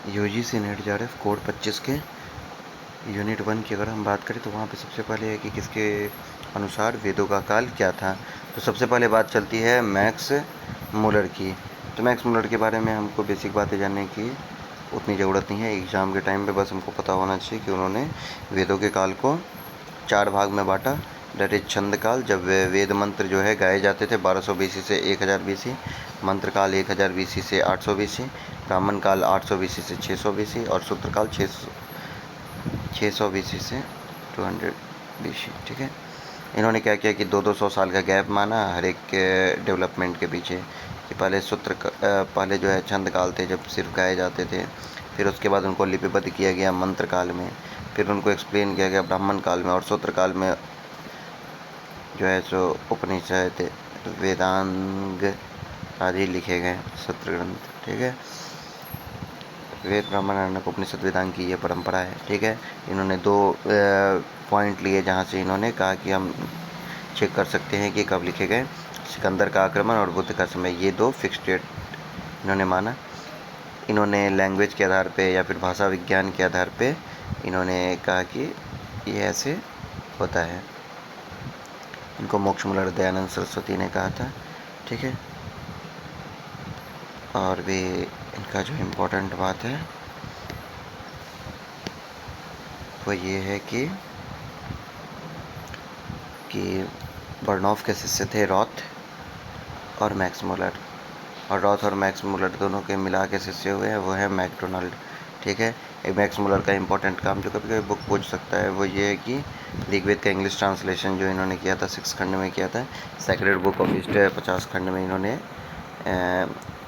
UGC net JRF code 25 के unit 1 की अगर हम बात करें तो वहाँ पे सबसे पहले है कि किसके अनुसार वेदों का काल क्या था। तो सबसे पहले बात चलती है मैक्स मुलर की। तो मैक्स मुलर के बारे में हमको बेसिक बातें जानने की उतनी ज़रूरत नहीं है, एग्ज़ाम के टाइम पे बस हमको पता होना चाहिए कि उन्होंने वेदों के काल को 4 भाग में बांटा। डेट इज छंद काल, जब वेद मंत्र जो है गाए जाते थे 1200 बीसी से 1000 बीसी, मंत्र काल 1000 बीसी से 800 बीसी, ब्राह्मण काल 800 बीसी से 600 बीसी और सूत्र काल 600 बीसी से 200 बीसी। ठीक है, इन्होंने क्या किया कि 200 साल का गैप माना हर एक डेवलपमेंट के पीछे, कि पहले जो है छंद काल थे जब सिर्फ गाए जाते थे, फिर उसके बाद उनको लिपिबद्ध किया गया मंत्र काल में, फिर उनको एक्सप्लेन किया गया ब्राह्मण काल में, और सूत्र काल में जो है सो उपनिषद वेदांग आदि लिखे गए सूत्र ग्रंथ। ठीक है, वेद ब्राह्मण आरण्यक उपनिषद वेदांग की ये परंपरा है। ठीक है, इन्होंने 2 पॉइंट लिए जहाँ से इन्होंने कहा कि हम चेक कर सकते हैं कि कब लिखे गए, सिकंदर का आक्रमण और बुद्ध का समय, ये 2 फिक्स डेट इन्होंने माना। इन्होंने लैंग्वेज के आधार पे या फिर भाषा विज्ञान के आधार पे इन्होंने कहा कि ये ऐसे होता है। इनको मोक्षमूलर दयानंद सरस्वती ने कहा था। ठीक है, और भी इनका जो इम्पोर्टेंट बात है वो ये है कि बर्नौफ के शिष्य थे रॉथ और मैक्स मुलर, और रॉथ और मैक्स मुलर दोनों के मिला के शिष्य हुए हैं, वो है मैकडोनाल्ड। ठीक है, एक मैक्स मुलर का इंपॉर्टेंट काम जो कभी कभी बुक पूछ सकता है वो ये है कि ऋग्वेद का इंग्लिश ट्रांसलेशन जो इन्होंने किया था 6 खंड में किया था, सेक्रेड बुक ऑफ ईस्ट 50 खंड में इन्होंने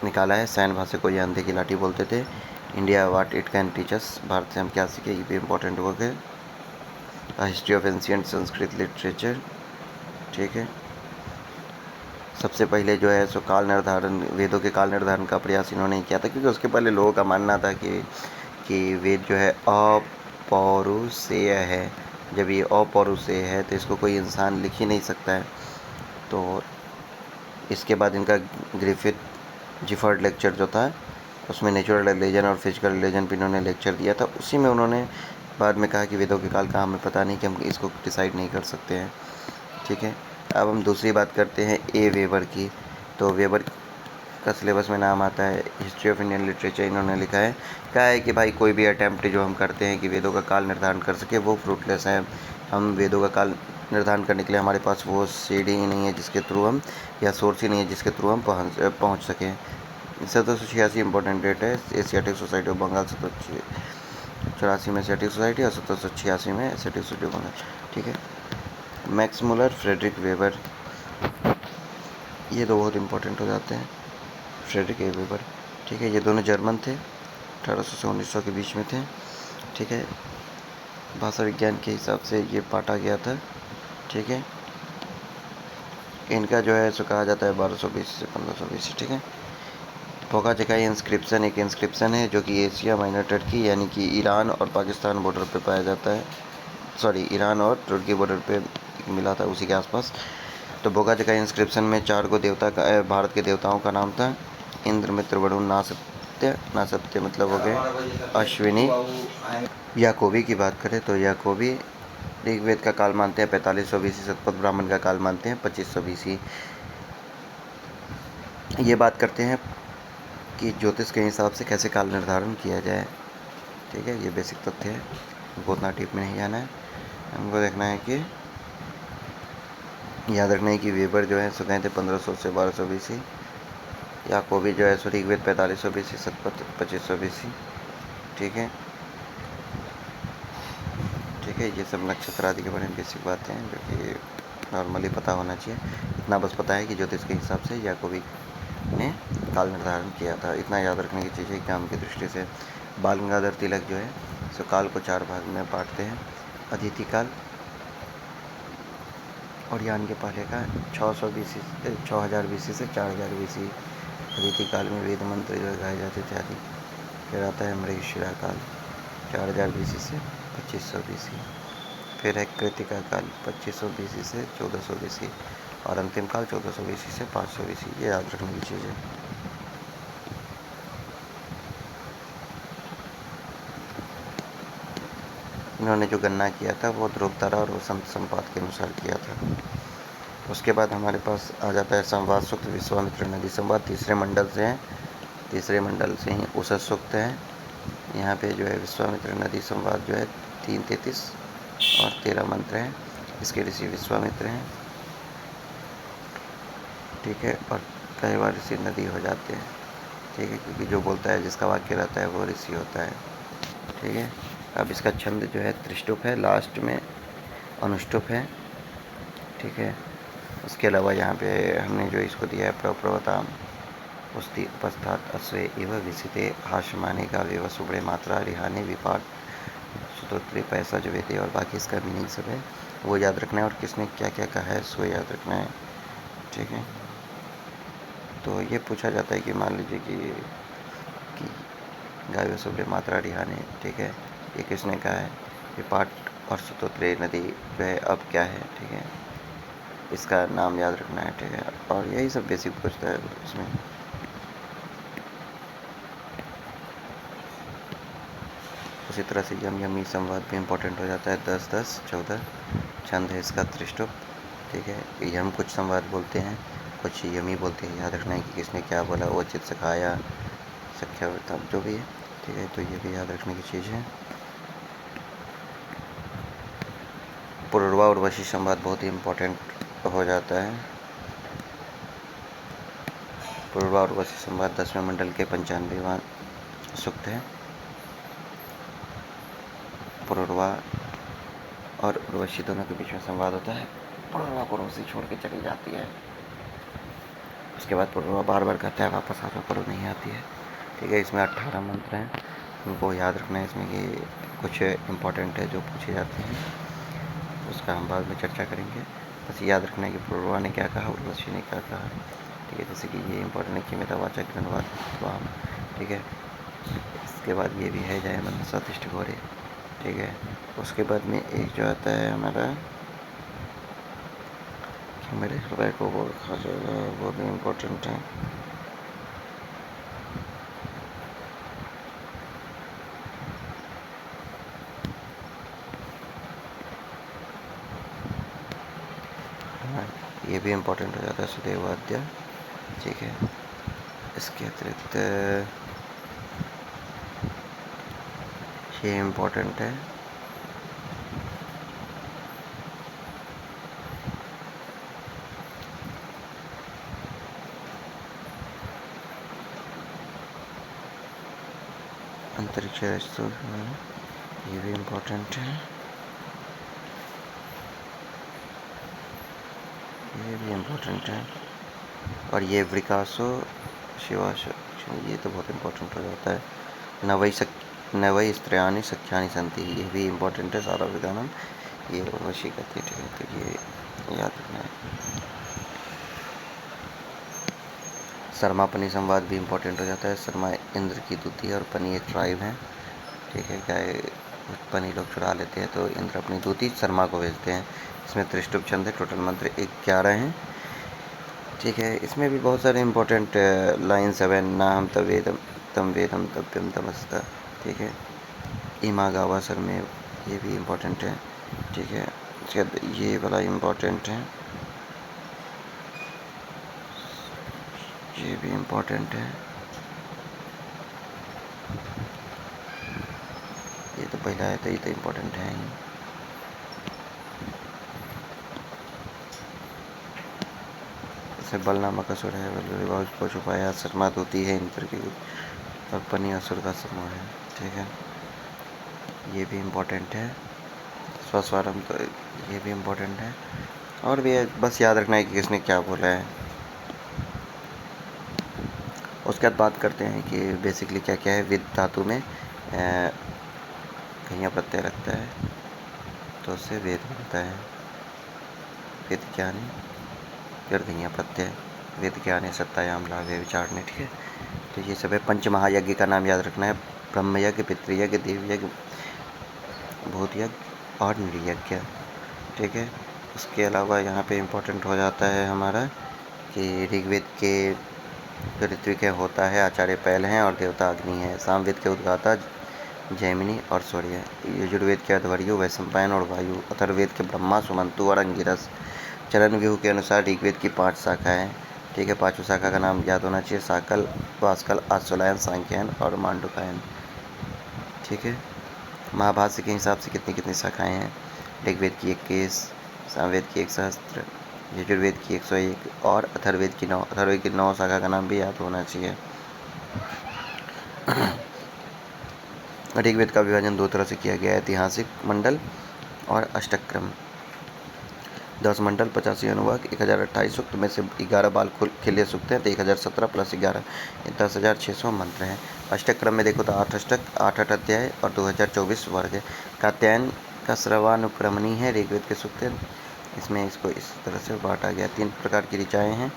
निकाला है। सैन भाषा को ये अंधे की लाठी बोलते थे। India what it can teach us, Bharat से हम क्या सीखे, ये भी इम्पोर्टेंट बुक है। History of ancient Sanskrit literature. ठीक है, सबसे पहले जो है सो काल निर्धारण, वेदों के काल निर्धारण का प्रयास इन्होंने किया था, क्योंकि उसके पहले लोगों का मानना था कि वेद जो है अपौरुषेय है। जब ये अपौरुषेय है तो इसको कोई इंसान लिख ही नहीं सकता है। तो इसके बाद इनका ग्रिफिथ जिफर्ड लेक्चर जो था उसमें नेचुरल रिलीजन और फिजिकल रिलीजन पर इन्होंने लेक्चर दिया था। उसी में उन्होंने बाद में कहा कि वेदों के काल का हमें पता नहीं, कि हम इसको डिसाइड नहीं कर सकते हैं। ठीक है, अब हम दूसरी बात करते हैं ए वेबर की। तो वेबर का सिलेबस में नाम आता है हिस्ट्री ऑफ इंडियन लिटरेचर। इन्होंने लिखा है, कहा है कि भाई कोई भी अटैम्प्ट जो हम करते हैं कि वेदों का काल निर्धारण कर सके वो फ्रूटलेस है। हम वेदों का काल निर्धारण करने के लिए हमारे पास वो सीढ़ी ही नहीं है जिसके थ्रू हम, या सोर्स ही नहीं है जिसके थ्रू हम पहुँच सकें। 1786 इंपॉर्टेंट डेट है। एशियाटिक सोसाइटी ऑफ बंगाल 1784 में एशियाटिक सोसाइटी और 1786 में एशियाटिक सोसाइटी ऑफ बंगाल। ठीक है, मैक्स मुलर, फ्रेडरिक वेबर, ये 2 बहुत इंपॉर्टेंट हो जाते हैं। फ्रेडरिक ए वेबर, ठीक है, ये दोनों जर्मन थे, 1800 से 1900 के बीच में थे। ठीक है, भाषा विज्ञान के हिसाब से ये बांटा गया था। ठीक है, इनका जो है सो कहा जाता है 1200 बीसी से 1500 बीसी। ठीक है, पोका जकाई इंस्क्रिप्शन एक इंस्क्रिप्शन है जो कि एशिया माइनर टर्की यानी कि ईरान और पाकिस्तान बॉर्डर पे पाया जाता है। ईरान और तुर्की बॉर्डर पे मिला था, उसी के आसपास। तो बोगा जका इंस्क्रिप्शन में 4 को देवता का, भारत के देवताओं का नाम था। इंद्र, मित्र, वरुण, नासत्य मतलब हो गए अश्विनी। याकोबी की बात करें तो याकोबी ऋग्वेद का काल मानते हैं 4500 बीसी, शतपथ ब्राह्मण का काल मानते हैं 2500 बीसी। ये बात करते हैं कि ज्योतिष के हिसाब से कैसे काल निर्धारण किया जाए। ठीक है, ये बेसिक तथ्य है, हमको उतना डीप में नहीं जाना है। हमको देखना है कि याद रखना है कि वेबर जो है सो गए थे 1500 से 1200 बीसी। याकोबी जो है सो ऋग्वेद 4500 बीसी, शतपथ 2500 बीसी। ठीक है, ठीक है, ये सब नक्षत्र आदि के बारे में बेसिक बातें हैं जो कि नॉर्मली पता होना चाहिए। इतना बस पता है कि ज्योतिष के हिसाब से याकोबी ने काल निर्धारण किया था। इतना याद रखने की चीज़ है एग्जाम की दृष्टि से। बाल गंगाधर तिलक जो है सो काल को 4 भाग में बांटते हैं। अदिति काल और यान के पहले का 600 बीसी 6000 बीसी से 4000 बीसी। अदिति काल में वेद मंत्र जो गाए जाते थे आदि। फिर आता है मृगशिरा काल 4000 बीसी से 2500 बीसी। फिर है कृतिका काल 2500 बीसी से 1400 बीसी, और अंतिम काल 1400 बीसी से 500 बीसी। ये याद रखने की चीज़ है। इन्होंने जो गणना किया था वो ध्रुवतारा और वसंत संपात के अनुसार किया था। उसके बाद हमारे पास आ जाता है संवाद सूक्त विश्वामित्र नदी संवाद तीसरे मंडल से है, तीसरे मंडल से ही उषस सूक्त है। यहाँ पे जो है विश्वामित्र नदी संवाद जो है 3:33 और 13 मंत्र हैं। इसके ऋषि विश्वामित्र हैं, ठीक है। और कई बार ऋषि नदी हो जाते हैं, ठीक है, क्योंकि जो बोलता है जिसका वाक्य रहता है वो ऋषि होता है, ठीक है। अब इसका छंद जो है त्रिष्टुप है, लास्ट में अनुष्टुप है, ठीक है। उसके अलावा यहाँ पे हमने जो इसको दिया है प्रवताम उस्ति उपस्थात अश्वे एवं विसिते हाशमाने का वेव सुबड़े मात्रा रिहाने विपाट सूत्रोत्तरी पैसा जो वेदे और बाकी इसका मीनिंग सब है वो याद रखना है, और किसने क्या क्या कहा है सो याद रखना है, ठीक है। तो ये पूछा जाता है कि मान लीजिए कि गाय सुबड़े मात्रा रिहाने, ठीक है, ये किसने कहा है, विपाट और सूत्रोत्तरी नदी जो है अब क्या है, ठीक है, इसका नाम याद रखना है, ठीक है। और यही सब बेसिक पूछता है इसमें। उसी तरह से यम यमी संवाद भी इम्पोर्टेंट हो जाता है 10-10 14। छंद है इसका त्रिष्टुप, ठीक है। यम कुछ संवाद बोलते हैं, कुछ यमी बोलते हैं, याद रखना है कि किसने क्या बोला, वो चित सखाया सख्या जो भी है, ठीक है। तो ये भी याद रखने की चीज़ है। पुरुरवा और वशी संवाद बहुत ही इम्पोर्टेंट हो जाता है। पुरुरवा और वशी संवाद 10वें मंडल के 95वां सूक्त है। पुरुरवा और उर्वशी दोनों के बीच में संवाद होता है। पुरुरवा को उर्वशी छोड़ के चली जाती है, उसके बाद पुरुरवा बार बार कहता है वापस आ जाओ, पर नहीं आती है, ठीक है। इसमें 18 मंत्र हैं, उनको याद रखना है। इसमें ये कुछ इम्पोर्टेंट है जो पूछे जाते हैं, उसका हम बाद में चर्चा करेंगे। बस याद रखना है कि पुरुरवा ने क्या कहा, उर्वशी ने क्या कहा, ठीक है। जैसे कि ये इम्पोर्टेंट है कि मेधावाचक धन्यवाद, ठीक है। इसके बाद ये भी है जय मन सतिष्ठ घोरे, ठीक है। उसके बाद में एक जो आता है हमारा कि मेरे हृदय को वो खा जाएगा, वो भी इम्पोर्टेंट है। हाँ, ये भी इम्पोर्टेंट हो जाता है सुदेवाद्य, ठीक है। इसके अतिरिक्त ये इम्पोर्टेंट है, अंतरिक्ष ये भी इम्पोर्टेंट है, ये भी इम्पोर्टेंट है। और ये विकासो शिवाश, ये तो बहुत इम्पोर्टेंट हो जाता है। नवई स्त्रियानि सख्यानि संति, ये भी इम्पोर्टेंट है। सारा विधानम ये वशी कहती है, ठीक है। तो ये याद रखना है। शर्मा पनी संवाद भी इम्पोर्टेंट हो जाता है। शर्मा इंद्र की दूती है और पनी एक ट्राइब है, ठीक है। गाय पनी लोग चुरा लेते हैं तो इंद्र अपनी दूती शर्मा को भेजते हैं। इसमें त्रिष्टुप छंद है, टोटल मंत्र 11 हैं, ठीक है। इसमें भी बहुत सारे इम्पोर्टेंट लाइन्स है। ना हम तवेदम तम वेदम तव्यम तमस्ता, ठीक है। ईमा गावा सर में ये भी इम्पोर्टेंट है, ठीक है। उसके बाद ये वाला इम्पोर्टेंट है, ये भी इम्पोर्टेंट है, ये तो पहला है तो ये तो इम्पोर्टेंट है ही। जैसे बलनामक असुर है, बल को छुपाया, शर्मा दूती है इंद्र की और पनी असुर का समूह है, ठीक है। ये भी इम्पोर्टेंट है। स्वस्वरम तो ये भी इम्पोर्टेंट है। और भी है, बस याद रखना है कि किसने क्या बोला है। उसके बाद बात करते हैं कि बेसिकली क्या क्या है। विद धातु में कहीं प्रत्यय रखता है तो उससे वेद बनता है। वेद ज्ञानी फिर धैया प्रत्यय, वेद ज्ञानी सत्तायाम लाभे विचारने, ठीक है। तो ये सब है। पंच महायज्ञ का नाम याद रखना है। ब्रह्मयज्ञ, पितृयज्ञ, देवयज्ञ, भूतयज्ञ और नृयज्ञ, ठीक है। उसके अलावा यहाँ पे इम्पोर्टेंट हो जाता है हमारा कि ऋग्वेद के जो ऋत्विक होता है आचार्य पैल हैं और देवता अग्नि है। सामवेद के उद्गाता जैमिनी और सूर्य। यजुर्वेद के अध्वर्यु वैशंपायन और वायु। अथर्ववेद के ब्रह्मा, सुमंतु और अंगिरस। चरण व्यूह के अनुसार ऋग्वेद की 5 शाखाएं। ठीक है, 5 शाखा का नाम याद होना चाहिए। साकल, वास्कल, आश्वलायन, सांख्यायन और मांडुकायन। ठीक है, महाभाष्य के हिसाब से कितनी कितनी शाखाएं हैं? ऋग्वेद की 21, सामवेद की 1 सहस्त्र, यजुर्वेद की 101 और अथर्ववेद की 9। अथर्ववेद की 9 शाखा का नाम भी याद होना चाहिए। ऋग्वेद का विभाजन 2 तरह से किया गया है, ऐतिहासिक मंडल और अष्टक्रम। 10 मंडल, 85 अनुवाक, 1028 सूक्त में से 11 बाल खिल्य सूक्त हैं, तो 1017 + 11 10,600 मंत्र हैं। अष्टक्रम में देखो तो 8 अष्टक, 8 अध्याय और 2024 वर्ग। कात्यायन का श्रवानुक्रमणी है ऋग्वेद के सूक्त। इसमें इसको इस तरह से बांटा गया। 3 प्रकार की ऋचाएँ हैं,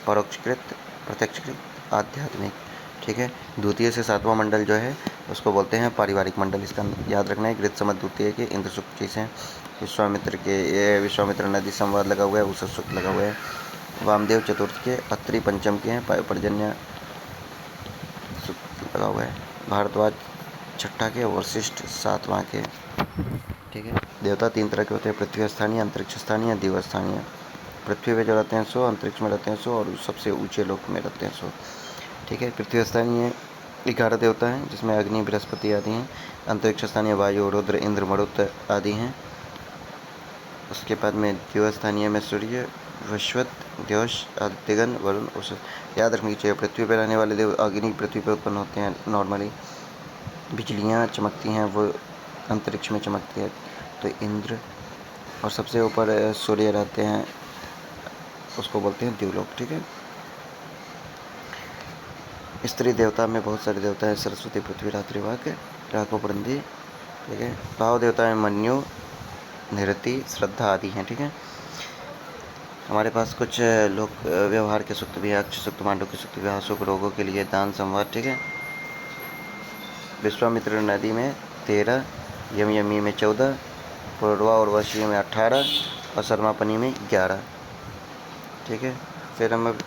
परोक्षकृत, प्रत्यक्षकृत, आध्यात्मिक। ठीक है, द्वितीय से 7वां मंडल जो है उसको बोलते हैं पारिवारिक मंडल। इसका याद रखना है। गृत समझ द्वितीय के इंद्र सूक्त जी से विश्वामित्र के, ये विश्वामित्र नदी संवाद लगा हुआ है, उस सूक्त लगा हुआ है। वामदेव चतुर्थ के, अत्रि पंचम के हैं, पर्जन्य सूक्त लगा हुआ है। भारद्वाज छठा के, वशिष्ठ 7वां के। ठीक है, देवता 3 तरह के होते हैं, पृथ्वी स्थानीय, अंतरिक्ष स्थानीय, दिव स्थानीय। पृथ्वी पे जो रहते हैं 100, अंतरिक्ष में रहते हैं 100 और सबसे ऊंचे लोक में रहते हैं 100। ठीक है, पृथ्वी स्थानीय 11 देवता हैं, जिसमें अग्नि, बृहस्पति आदि हैं। अंतरिक्ष स्थानीय वायु, रुद्र, इंद्र, मरुत आदि हैं। उसके बाद में दिव स्थानीय में सूर्य, विश्वत, द्योष, आदित्यगण, वरुण, औषध। याद रखनी चाहिए, पृथ्वी पर रहने वाले देव अग्नि पृथ्वी पर उत्पन्न होते हैं नॉर्मली। बिजलियाँ चमकती हैं वो अंतरिक्ष में चमकती है, तो इंद्र। और सबसे ऊपर सूर्य रहते हैं, उसको बोलते हैं देवलोक। ठीक है, स्त्री देवता में बहुत सारे देवता हैं, सरस्वती, पृथ्वी, रात्रि, वाक, राको, परंदी। ठीक है, भाव देवता में मन्यु, निरति, श्रद्धा आदि हैं। ठीक है, हमारे पास कुछ लोक व्यवहार के सूक्त भी है, अक्ष सूक्त, मांडव के सूक्त, विवाह सुख, रोगों के लिए दान, संवाद। ठीक है, विश्वामित्र नदी में 13, यमी में 14, पूर्वा और वशी में 18 और शर्मापनी में 11। ठीक है, फिर हम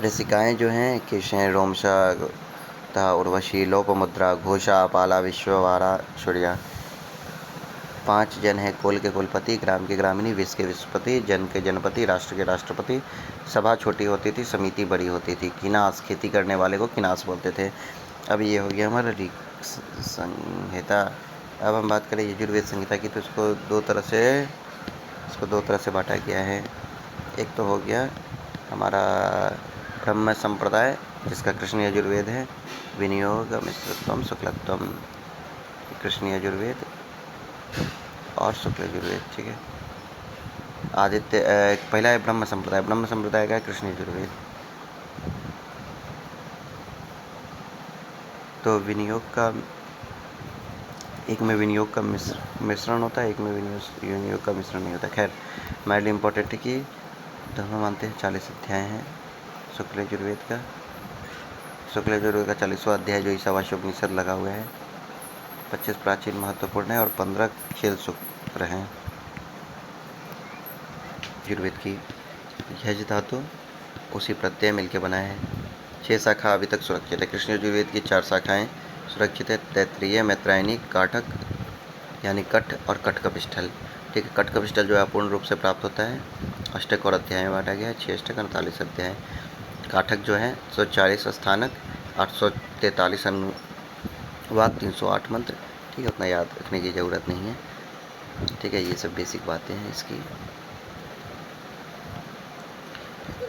ऋषिकाएँ जो हैं किश हैं, रोमशा तथा उर्वशी, लोपमुद्रा, घोषा, पाला, विश्ववारा, सूर्या। 5 जन है, कुल के कुलपति, ग्राम के ग्रामिणी, विश्व के विश्वपति, जन के जनपति, राष्ट्र के राष्ट्रपति। सभा छोटी होती थी, समिति बड़ी होती थी। किनास, खेती करने वाले को किनास बोलते थे। अब ये हो गया हमारा ऋग संहिता। अब हम बात करें यजुर्वेद संहिता की, तो इसको दो तरह से बांटा गया है। एक तो हो गया हमारा ब्रह्म संप्रदाय, जिसका कृष्ण यजुर्वेद है, विनियोग, मिश्रत्वम, शुक्लत्वम, कृष्ण यजुर्वेद और शुक्ल यजुर्वेद। ठीक है, आदित्य पहला है ब्रह्म संप्रदाय। ब्रह्म संप्रदाय का है कृष्ण यजुर्वेद। तो विनियोग का, एक में विनियोग का मिश्रण होता है, एक में विनियोग का मिश्रण नहीं होता। खैर, हमारे लिए इम्पोर्टेंट है कि दोनों मानते हैं 40 अध्याय हैं शुक्ल यजुर्वेद का। शुक्ल यजुर्वेद का 40वां अध्याय जो ईशावास्योपनिषद लगा हुआ है, 25 प्राचीन महत्वपूर्ण है और 15 खेल सूत्र हैं। यजुर्वेद की यज धातु उसी प्रत्यय मिलकर बना है। 6 शाखा अभी तक सुरक्षित है। कृष्ण यजुर्वेद की 4 शाखाएं सुरक्षित है, तैत्तिरीय, मैत्रायणी, काठक यानी कठ और कटकपिष्ठल। ठीक है, कटकपिष्ठल जो है अपूर्ण रूप से प्राप्त होता है। अष्टक और अध्याय में बांटा गया है, 6 अष्टक, 48 अध्याय। काठक जो है 140 स्थानक, 843 अनुवाद, 308 मंत्र। ठीक है, उतना याद रखने की ज़रूरत नहीं है। ठीक है, ये सब बेसिक बातें हैं इसकी।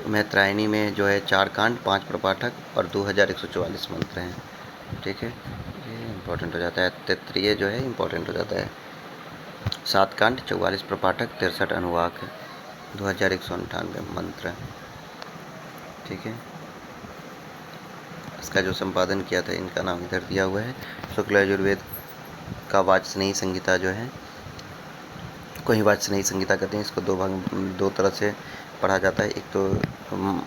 मैत्रायणी में जो है 4 कांड, 5 प्रपाठक और 2144 मंत्र हैं। ठीक है, ये इम्पोर्टेंट हो जाता है। तैत्तिरीय जो है इम्पोर्टेंट हो जाता है। 7 कांड, 44 प्रपाठक, 63 अनुवाक, 2198 मंत्र। ठीक है, इसका जो संपादन किया था, इनका नाम इधर दिया हुआ है। शुक्ल यजुर्वेद का वाचस्नेयी संहिता जो है, कोई वाचस्नेयी संहिता कहते हैं इसको। 2 तरह से पढ़ा जाता है। एक तो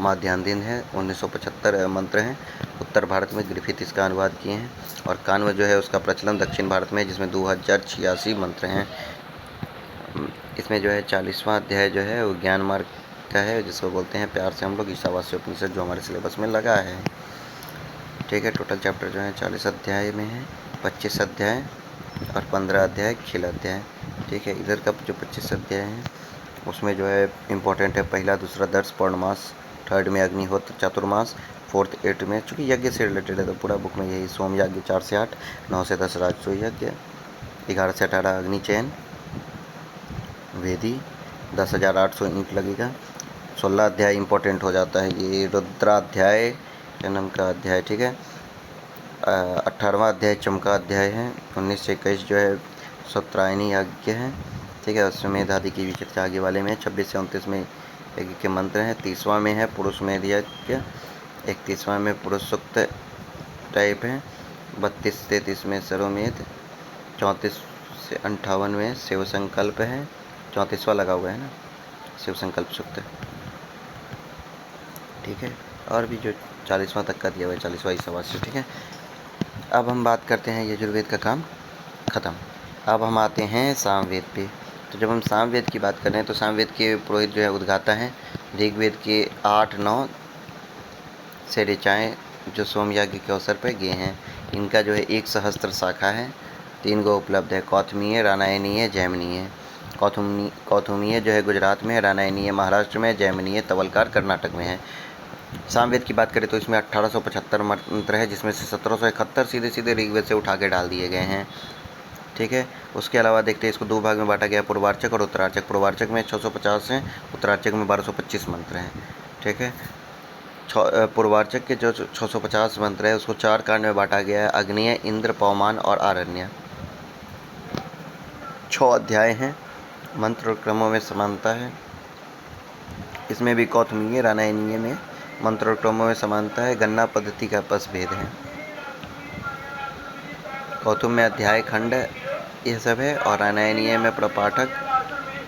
माध्यान्ह है, 1975 मंत्र हैं। उत्तर भारत में ग्रिफिथ इसका अनुवाद किए हैं। और कान्व जो है उसका प्रचलन दक्षिण भारत में है, जिसमें 2086 मंत्र हैं। इसमें जो है 40वां अध्याय जो है वो ज्ञान मार्ग का है, जिसको बोलते हैं प्यार से हम लोग ईशावास्योपनिषद, जो हमारे सिलेबस में लगा है। ठीक है। टोटल चैप्टर जो है 40 अध्याय में है, 25 अध्याय और 15 अध्याय खेल अध्याय। ठीक है। इधर का जो 25 अध्याय है उसमें जो है इम्पोर्टेंट है पहला दूसरा दर्श पौर्णमास, थर्ड में अग्निहोत्र चातुर्मास, फोर्थ 8 में, चूँकि यज्ञ से रिलेटेड है तो पूरा बुक में यही सोम यज्ञ 4 से 8, 9 से 10 राजसू यज्ञ, 11 से 18 अग्नि चयन वेदी, 10,800 ईंट लगेगा। 16 अध्याय इंपॉर्टेंट हो जाता है, ये रुद्राध्याय जन्म का अध्याय। ठीक है। 18वां अध्याय चमका अध्याय है। 19 से 21 जो है सत्रायनी यज्ञ है। ठीक है। उसमें दादी की भी चर्चा आगे वाले में। 26 से 29 में यज्ञ के मंत्र हैं। 30वां में है पुरुष में यज्ञ, 31वां में पुरुष सूक्त टाइप है, 32 से 33 में सरोमेध, 34 से 58 में शिव संकल्प है, 34वां लगा हुआ है ना, शिव संकल्प सूक्त। ठीक है। और भी जो 40वां तक का दिया हुआ है, 40वां ईसावास से। ठीक है। अब हम बात करते हैं यजुर्वेद का काम ख़त्म। अब हम आते हैं सामवेद पे। तो जब हम सामवेद की बात कर रहे हैं तो सामवेद के पुरोहित जो है उद्गाता हैं। ऋग्वेद के 8-9 से ऋचाएँ जो सोम यज्ञ के अवसर पर गए हैं, इनका जो है 1 सहस्त्र शाखा है, 3 गो उपलब्ध है, कौथमीय, रानायनीय, जैमिनीय। कौथुमीय जो है गुजरात में, रानायनीय महाराष्ट्र में, जैमिनीय तवलकार कर्नाटक में है। सामवेद की बात करें तो इसमें 1875 मंत्र है, जिसमें से 1771 सीधे सीधे ऋग्वेद से उठा के डाल दिए गए हैं। ठीक है। उसके अलावा देखते हैं इसको 2 भाग में बांटा गया, पूर्वार्चक और उत्तरार्चक। पूर्वार्चक में 650 हैं, उत्तरार्चक में 1225 मंत्र हैं। ठीक है। पूर्वार्चक के जो 650 मंत्र है उसको 4 कांड में बांटा गया है, अग्नेय, इंद्र, पवमान और आरण्य। 6 अध्याय हैं, मंत्र और क्रमों में समानता है। इसमें भी कौथमीय, रानायनीय में मंत्र और क्रमों में समानता है, गणना पद्धति का बस भेद है। कौथुम में अध्याय खंड यह सब है और रानायनीय में प्रपाठक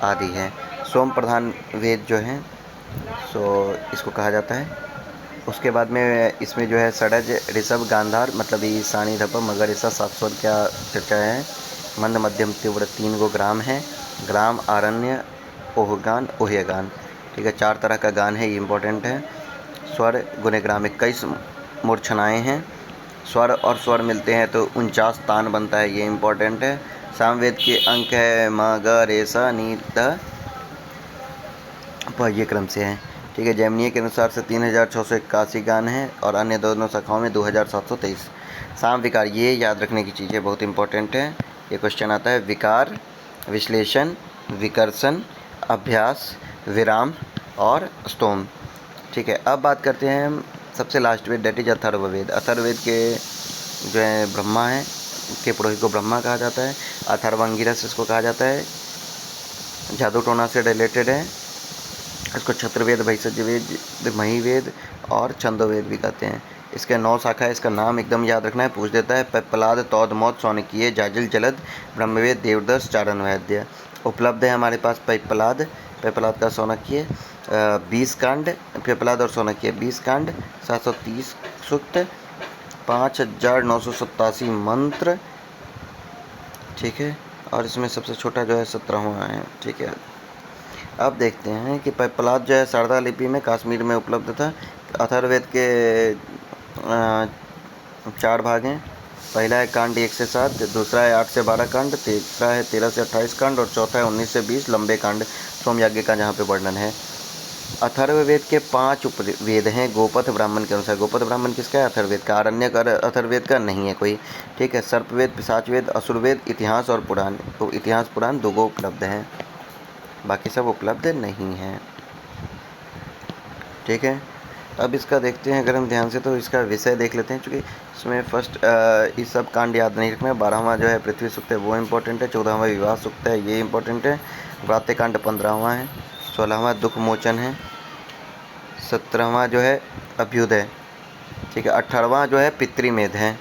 आदि है। सोम प्रधान वेद जो है सो इसको कहा जाता है। उसके बाद में इसमें जो है षडज, ऋषभ, गांधार मतलब ईशानी, धप, मगर, ऐसा 7 स्वर क्या चर्चा है। मंद, मध्यम, तीव्र 3 गो ग्राम है। ग्राम, आरण्य, ओहगान, ओह्यगान। ठीक है। 4 तरह का गान है, ये इम्पोर्टेंट है। स्वर गुने ग्राम 21 मूर्छनाएँ हैं। स्वर और स्वर मिलते हैं तो 49 तान बनता है, ये इम्पोर्टेंट है। सामवेद के अंक है म, ग, रे, सा, नी, त, प, ये क्रम से हैं। ठीक है। जैमिनीय के अनुसार से 3681 गान हैं और अन्य दोनों शाखाओं में 2723। साम विकार, ये याद रखने की चीज़ें बहुत इंपॉर्टेंट है। ये क्वेश्चन आता है, विकार, विश्लेषण, विकर्षण, अभ्यास, विराम और स्तोम। ठीक है। अब बात करते हैं हम सबसे last Veda, that is Atharvaveda. Atharvaveda के जो है ब्रह्मा है, के पुरोहित को ब्रह्मा कहा जाता है। अथर्वांगिरस इसको कहा जाता है, जादू टोना से रिलेटेड है। इसको छत्रवेद, भैषज्यवेद, महीवेद और छंदोवेद भी कहते हैं। इसके 9 शाखा है। इसका नाम एकदम याद रखना है, पूछ देता है। पिप्पलाद, तौदमौत, शौनकीय, जाजिल, जलद, ब्रह्मवेद, देवदर्श, चारण वैद्य। उपलब्ध है हमारे पास पिप्पलाद का शौनकीय 20 कांड, पिप्पलाद और शौनकीय 20 कांड, 730 सूक्त, 5987 मंत्र। ठीक है। और इसमें सबसे छोटा जो है 17वां है। ठीक है। अब देखते हैं कि पिप्पलाद जो है शारदा लिपि में कश्मीर में उपलब्ध था। अथर्ववेद के 4 भाग हैं। पहला है कांड 1 से 7, दूसरा है 8 से 12 कांड, तीसरा है 13 से 28 कांड और चौथा है 19 से 20 लंबे कांड सोम यज्ञ का, जहाँ पे वर्णन है। अथर्ववेद के 5 उपवेद हैं गोपथ ब्राह्मण के अनुसार। गोपथ ब्राह्मण किसका है? अथर्ववेद का। आरण्यक अथर्ववेद का नहीं है कोई। ठीक है। सर्पवेद, पिशाचवेद, असुरवेद, इतिहास और पुराण, तो इतिहास पुराण 2 उपलब्ध हैं, बाकी सब उपलब्ध नहीं हैं। ठीक है। अब इसका देखते हैं अगर हम ध्यान से, तो इसका विषय देख लेते हैं, चूँकि इसमें फर्स्ट ये सब कांड याद नहीं रखना है। 12वां जो है पृथ्वी सूक्त है, वो इम्पोर्टेंट है। 14वां विवाह सूक्त है, ये इम्पोर्टेंट है। व्रात्यकांड 15वां है। 16वां दुख मोचन है। 17वां जो है अभ्युदय। ठीक है। 18वां जो है पितृमेध है।